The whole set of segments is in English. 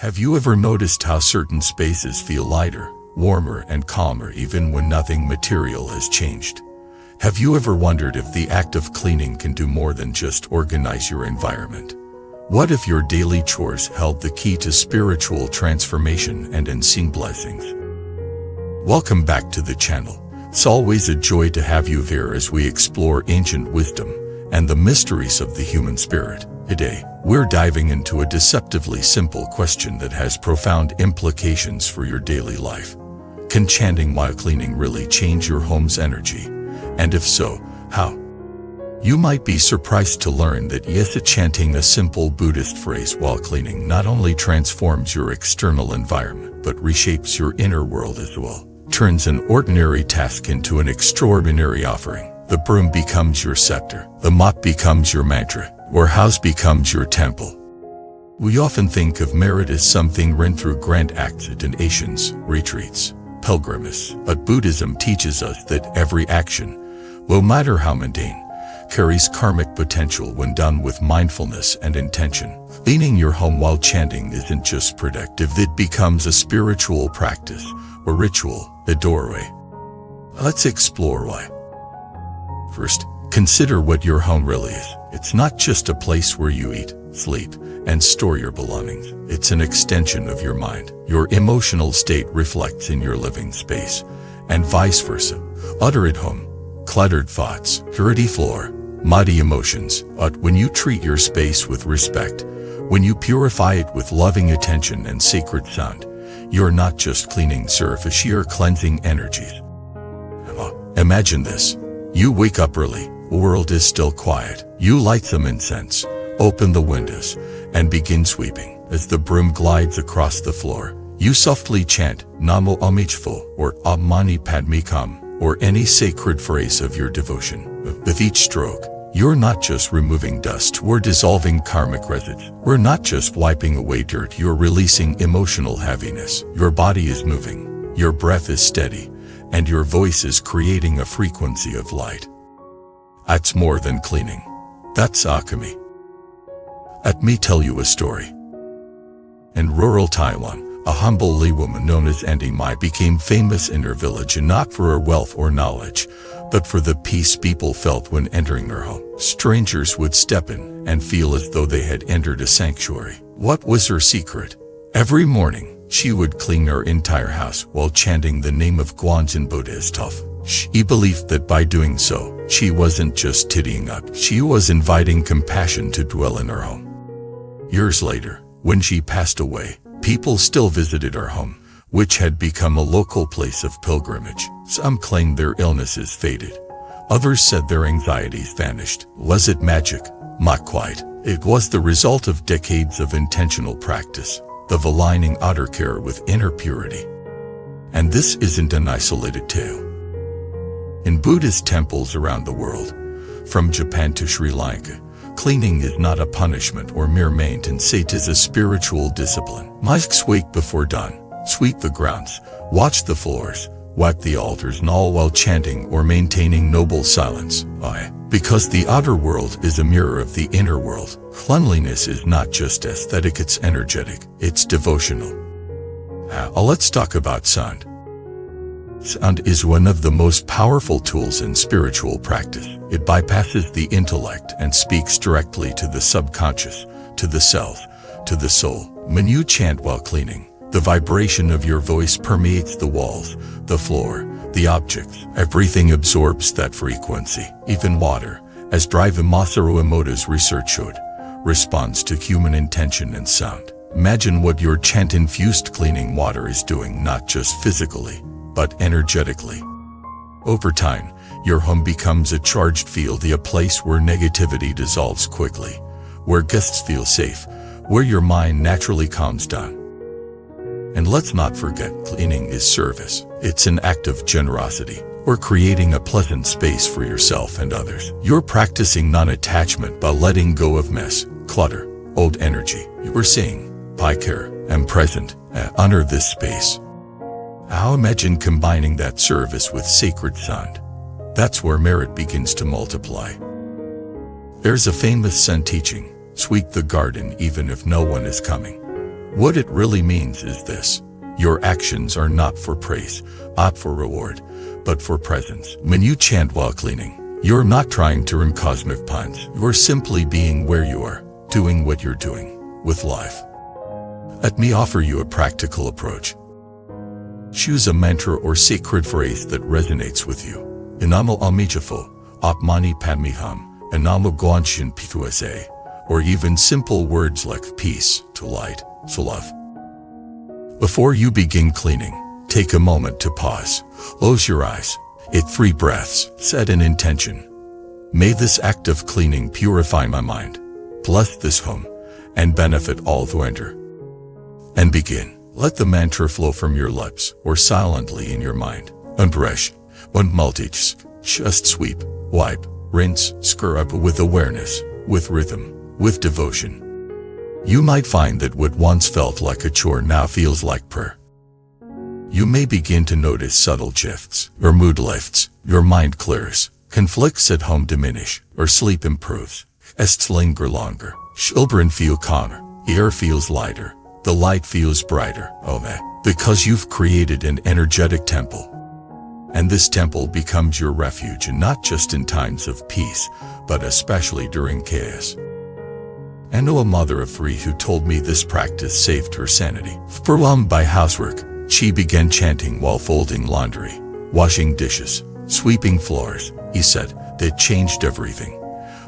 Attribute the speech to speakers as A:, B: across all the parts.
A: Have you ever noticed how certain spaces feel lighter, warmer, and calmer even when nothing material has changed? Have you ever wondered if the act of cleaning can do more than just organize your environment? What if your daily chores held the key to spiritual transformation and unseen blessings? Welcome back to the channel. It's always a joy to have you here as we explore ancient wisdom and the mysteries of the human spirit. Today, we're diving into a deceptively simple question that has profound implications for your daily life. Can chanting while cleaning really change your home's energy? And if so, how? You might be surprised to learn that yes, chanting a simple Buddhist phrase while cleaning not only transforms your external environment, but reshapes your inner world as well. Turns an ordinary task into an extraordinary offering. The broom becomes your scepter, the mop becomes your mantra, or house becomes your temple. We often think of merit as something earned through grand acts, donations, retreats, pilgrimages, but Buddhism teaches us that every action, no matter how mundane, carries karmic potential when done with mindfulness and intention. Cleaning your home while chanting isn't just productive, it becomes a spiritual practice, a ritual, a doorway. Let's explore why. First, consider what your home really is. It's not just a place where you eat, sleep, and store your belongings. It's an extension of your mind. Your emotional state reflects in your living space, and vice versa. Clutter at home, cluttered thoughts, dirty floor, muddy emotions. But when you treat your space with respect, when you purify it with loving attention and sacred sound, you're not just cleaning surface, you're cleansing energies. Imagine this. You wake up early, the world is still quiet. You light some incense, open the windows, and begin sweeping. As the broom glides across the floor, you softly chant Namo Amichetvo or Om Mani Padme Hum, or any sacred phrase of your devotion. With each stroke, you're not just removing dust, we're dissolving karmic residues. We're not just wiping away dirt, you're releasing emotional heaviness. Your body is moving, your breath is steady, and your voice is creating a frequency of light. That's more than cleaning. That's alchemy. Let me tell you a story. In rural Taiwan, a humble laywoman known as Auntie Mai became famous in her village, and not for her wealth or knowledge, but for the peace people felt when entering her home. Strangers would step in and feel as though they had entered a sanctuary. What was her secret? Every morning, she would clean her entire house while chanting the name of Guanzin Buddhist. She believed that by doing so, she wasn't just tidying up, she was inviting compassion to dwell in her home. Years later, when she passed away, people still visited her home, which had become a local place of pilgrimage. Some claimed their illnesses faded. Others said their anxieties vanished. Was it magic? Not quite. It was the result of decades of intentional practice, of aligning outer care with inner purity. And this isn't an isolated tale. In Buddhist temples around the world, from Japan to Sri Lanka, cleaning is not a punishment or mere maintenance, it is a spiritual discipline. Monks wake before dawn, sweep the grounds, watch the floors, wipe the altars, and all while chanting or maintaining noble silence. Why? Because the outer world is a mirror of the inner world. Cleanliness is not just aesthetic, it's energetic, it's devotional. Let's talk about sound. Sound is one of the most powerful tools in spiritual practice. It bypasses the intellect and speaks directly to the subconscious, to the self, to the soul. When you chant while cleaning, the vibration of your voice permeates the walls, the floor, the objects. Everything absorbs that frequency. Even water, as Drive Masaru Emoto's research showed, responds to human intention and sound. Imagine what your chant-infused cleaning water is doing, not just physically, but energetically. Over time, your home becomes a charged field, a place where negativity dissolves quickly, where guests feel safe, where your mind naturally calms down. And let's not forget, cleaning is service. It's an act of generosity. We're creating a pleasant space for yourself and others. You're practicing non-attachment by letting go of mess, clutter, old energy. You're saying, I care, I'm present, honor this space. Now imagine combining that service with sacred sound. That's where merit begins to multiply. There's a famous Zen teaching, sweep the garden even if no one is coming. What it really means is this: your actions are not for praise, not for reward, but for presence. When you chant while cleaning, you're not trying to earn cosmic puns. You're simply being where you are, doing what you're doing, with life. Let me offer you a practical approach. Choose a mantra or sacred phrase that resonates with you. Inamo Amijafo, Apmani Padmiham, Inamo Guanshin Pituase, or even simple words like peace, to light, to love. Before you begin cleaning, take a moment to pause. Close your eyes. Take 3 breaths. Set an intention. May this act of cleaning purify my mind, bless this home, and benefit all who enter. And begin. Let the mantra flow from your lips or silently in your mind. Unbrush, unmultich, just sweep, wipe, rinse, scrub with awareness, with rhythm, with devotion. You might find that what once felt like a chore now feels like prayer. You may begin to notice subtle shifts. Your mood lifts, your mind clears, conflicts at home diminish, or sleep improves. Guests linger longer, children feel calmer, air feels lighter, the light feels brighter. Because you've created an energetic temple. And this temple becomes your refuge, and not just in times of peace, but especially during chaos. I know a mother of 3 who told me this practice saved her sanity. Overwhelmed by housework, she began chanting while folding laundry, washing dishes, sweeping floors. He said that changed everything.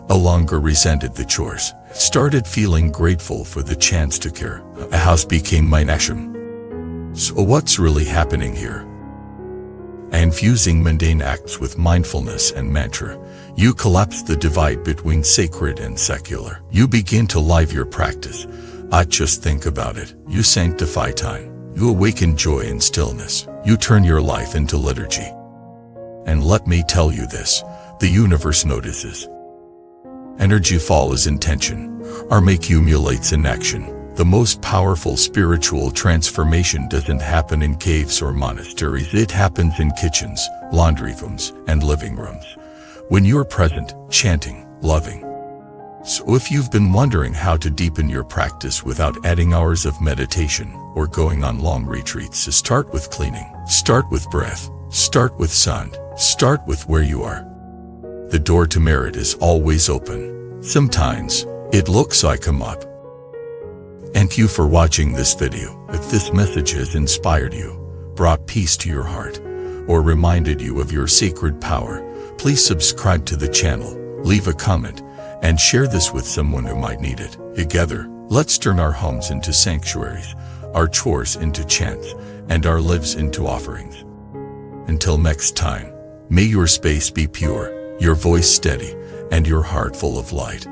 A: No longer resented the chores, started feeling grateful for the chance to care. A house became my ashram. So what's really happening here? Infusing mundane acts with mindfulness and mantra, you collapse the divide between sacred and secular. You begin to live your practice. Not just think about it. You sanctify time. You awaken joy and stillness. You turn your life into liturgy. And let me tell you this, the universe notices. Energy fall is intention. Karma accumulates in action. The most powerful spiritual transformation doesn't happen in caves or monasteries. It happens in kitchens, laundry rooms, and living rooms. When you're present, chanting, loving. So if you've been wondering how to deepen your practice without adding hours of meditation or going on long retreats, start with cleaning. Start with breath. Start with sound. Start with where you are. The door to merit is always open. Sometimes, it looks like a mop. Thank you for watching this video. If this message has inspired you, brought peace to your heart, or reminded you of your sacred power, please subscribe to the channel, leave a comment, and share this with someone who might need it. Together, let's turn our homes into sanctuaries, our chores into chants, and our lives into offerings. Until next time, may your space be pure, your voice steady, and your heart full of light.